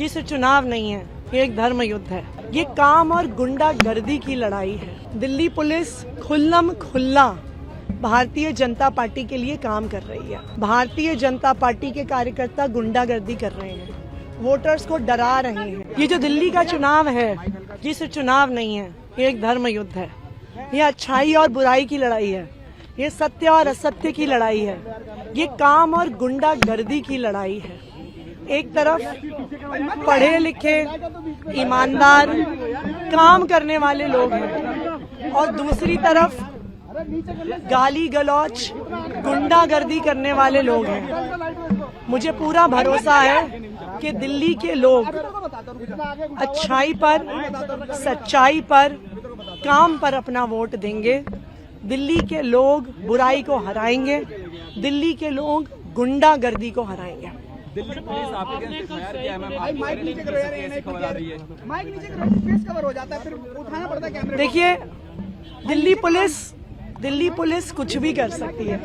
ये सिर्फ चुनाव नहीं है, ये एक धर्म युद्ध है। ये काम और गुंडागर्दी की लड़ाई है। दिल्ली पुलिस खुल्लम खुल्ला भारतीय जनता पार्टी के लिए काम कर रही है। भारतीय जनता पार्टी के कार्यकर्ता गुंडागर्दी कर रहे हैं, वोटर्स को डरा रहे हैं। ये जो दिल्ली का चुनाव है, ये सिर्फ चुनाव नहीं है, ये एक धर्म युद्ध है। ये अच्छाई और बुराई की लड़ाई है, ये सत्य और असत्य की लड़ाई है, ये काम और गुंडागर्दी की लड़ाई है। एक तरफ पढ़े लिखे ईमानदार काम करने वाले लोग हैं और दूसरी तरफ गाली गलौच गुंडागर्दी करने वाले लोग हैं। मुझे पूरा भरोसा है कि दिल्ली के लोग अच्छाई पर, सच्चाई पर, काम पर अपना वोट देंगे। दिल्ली के लोग बुराई को हराएंगे, दिल्ली के लोग गुंडागर्दी को हराएंगे। दिल्ली पुलिस आपके अगेंस्ट एफआईआर किया है मैम, आप माइक नीचे करो यार, ऐसी खबर आ रही है। माइक नीचे करो, फेस कवर हो जाता है, फिर उठाना पड़ता है कैमरे। देखिए, दिल्ली पुलिस कुछ भी कर सकती है।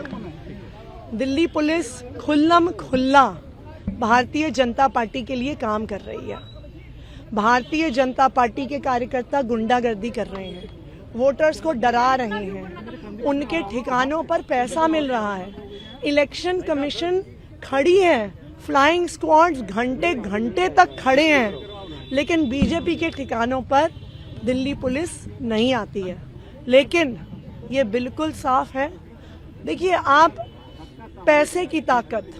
दिल्ली पुलिस खुल्लम खुल्ला भारतीय जनता पार्टी के लिए काम कर रही है। भारतीय जनता पार्टी के कार्यकर्ता गुंडागर्दी कर रहे हैं, वोटर्स को डरा रहे हैं, उनके ठिकानों पर पैसा मिल रहा है। इलेक्शन कमीशन खड़ी है, फ्लाइंग स्क्वाड्स घंटे घंटे तक खड़े हैं, लेकिन बीजेपी के ठिकानों पर दिल्ली पुलिस नहीं आती है। लेकिन ये बिल्कुल साफ है, देखिए, आप पैसे की ताकत,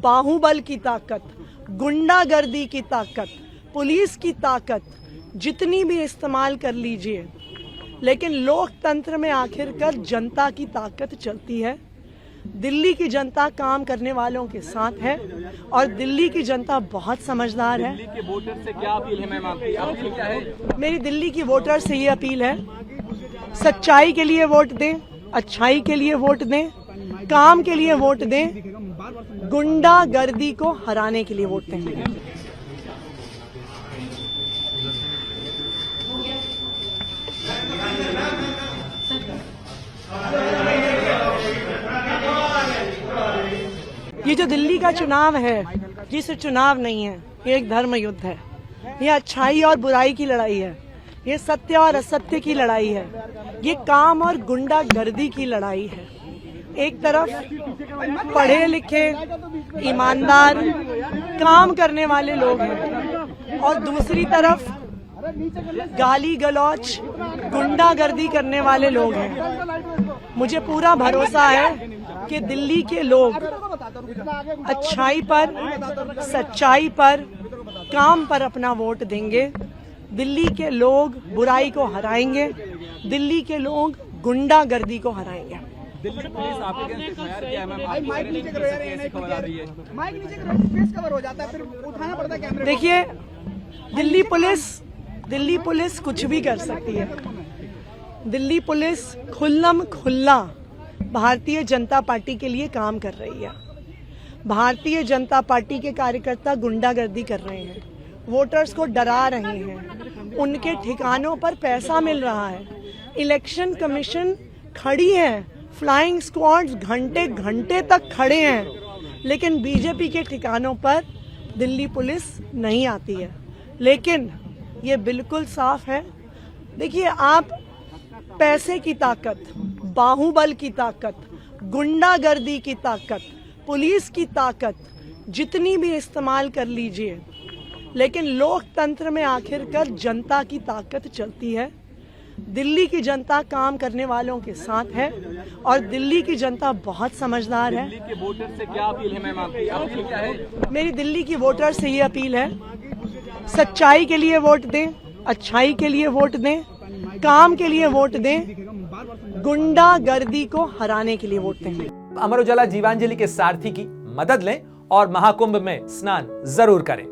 बाहुबल की ताकत, गुंडागर्दी की ताकत, पुलिस की ताकत जितनी भी इस्तेमाल कर लीजिए, लेकिन लोकतंत्र में आखिरकार जनता की ताकत चलती है। दिल्ली की जनता काम करने वालों के साथ है और दिल्ली की जनता बहुत समझदार है। दिल्ली के वोटर से क्या अपील है मैम आपकी? अपील क्या है? मेरी दिल्ली की वोटर से ये अपील है, सच्चाई के लिए वोट दें, अच्छाई के लिए वोट दें, काम के लिए वोट दें, गुंडागर्दी को हराने के लिए वोट दें। ये जो दिल्ली का चुनाव है, ये सिर्फ चुनाव नहीं है, ये एक धर्म युद्ध है। ये अच्छाई और बुराई की लड़ाई है, ये सत्य और असत्य की लड़ाई है, ये काम और गुंडागर्दी की लड़ाई है। एक तरफ पढ़े लिखे ईमानदार काम करने वाले लोग हैं और दूसरी तरफ गाली गलौच गुंडागर्दी करने वाले लोग हैं। मुझे पूरा भरोसा है कि दिल्ली के लोग अच्छाई पर, सच्चाई पर, काम पर अपना वोट देंगे। दिल्ली के लोग बुराई को हराएंगे, दिल्ली के लोग गुंडागर्दी को हराएंगे। दिल्ली पुलिस आपके अगेंस्ट एफआईआर किया है मैम, आप माइक नीचे करो यार, ऐसी खबर आ रही है। माइक नीचे करो, फेस कवर हो जाता है, फिर उठाना पड़ता है कैमरे। देखिए, दिल्ली पुलिस कुछ भी कर सकती है। दिल्ली पुलिस खुल्लम खुल्ला भारतीय जनता पार्टी के लिए काम कर रही है। भारतीय जनता पार्टी के कार्यकर्ता गुंडागर्दी कर रहे हैं, वोटर्स को डरा रहे हैं, उनके ठिकानों पर पैसा मिल रहा है। इलेक्शन कमीशन खड़ी है, फ्लाइंग स्क्वाड्स घंटे घंटे तक खड़े हैं, लेकिन बीजेपी के ठिकानों पर दिल्ली पुलिस नहीं आती है। लेकिन ये बिल्कुल साफ है, देखिए, आप पैसे की ताकत, बाहुबल की ताकत, गुंडागर्दी की ताकत, पुलिस की ताकत जितनी भी इस्तेमाल कर लीजिए, लेकिन लोकतंत्र में आखिरकार जनता की ताकत चलती है। दिल्ली की जनता काम करने वालों के साथ है और दिल्ली की जनता बहुत समझदार है। दिल्ली के वोटर से क्या अपील है मैम आपकी? अपील क्या है? मेरी दिल्ली की वोटर से ये अपील है, सच्चाई के लिए वोट दें, अच्छाई के लिए वोट दें, काम के लिए वोट दें, गुंडागर्दी को हराने के लिए वोट दें। अमर उजाला जीवांजलि के सारथी की मदद लें और महाकुंभ में स्नान जरूर करें।